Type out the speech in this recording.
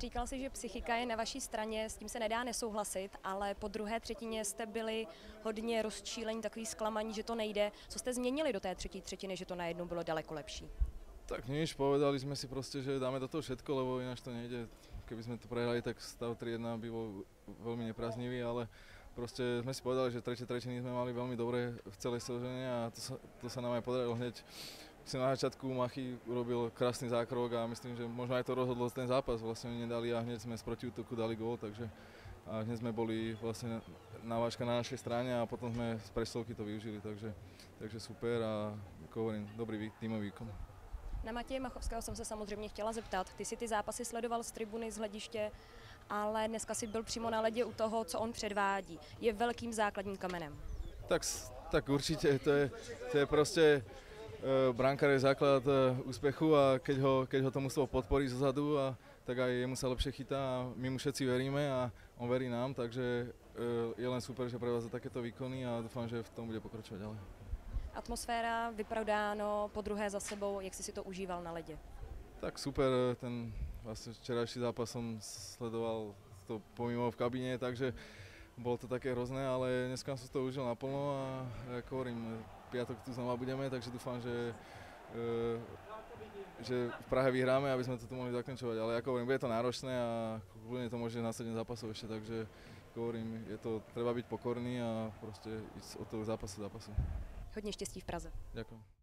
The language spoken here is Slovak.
Říkal jsi, že psychika je na vaší straně, s tím se nedá nesouhlasit, ale po druhé třetině jste byli hodně rozčílení, takový zklamaní, že to nejde. Co jste změnili do té třetí třetiny, že to najednou bylo daleko lepší? Tak nič, povedali sme si proste, že dáme do toho všetko, lebo ináč to nejde. Keby sme to prehrali, tak stav 3-1 by bol veľmi nepriaznivý, ale proste sme si povedali, že tretie tretiny sme mali veľmi dobre v celej sezóne a to sa nám aj podarilo hneď. Na začiatku Machy urobil krásny zákrok a myslím, že možno aj to rozhodlo ten zápas. Vlastne oni nedali a hneď sme z protiútoku dali gól, takže a hneď sme boli vlastne navážka na našej strane a potom sme z presilovky to využili, takže super a ako hovorím, dobrý tímový výkon. Na Matěje Machovského jsem se samozřejmě chtěla zeptat. Ty si ty zápasy sledoval z tribuny, z hlediště, ale dneska si byl přímo na ledě u toho, co on předvádí. Je velkým základním kamenem. Tak určite, to je proste brankár je základ úspechu a keď ho to mužstvo podporí zozadu, tak aj jemu sa lepšie chytá a my mu všetci veríme a on verí nám, takže je len super, že prevádza takéto výkony a dúfam, že v tom bude pokračovať ďalej. Atmosféra, vyprodáno, po druhé za sebou, jak jsi si to užíval na ledě? Tak super, ten vlastne včerajší zápas som sledoval to pomimo v kabíne, takže bolo to také hrozné, ale dneska som to užil naplno a ako hovorím, piatok tu znova budeme, takže dúfam, že v Prahe vyhráme, aby sme to tu mohli zakončovať, ale ako hovorím, bude to náročné a kľudne to môže na 7 zápasov ešte, takže ako hovorím, treba byť pokorný a proste ísť od toho zápasu. Hodně štěstí v Praze. Ďakujem.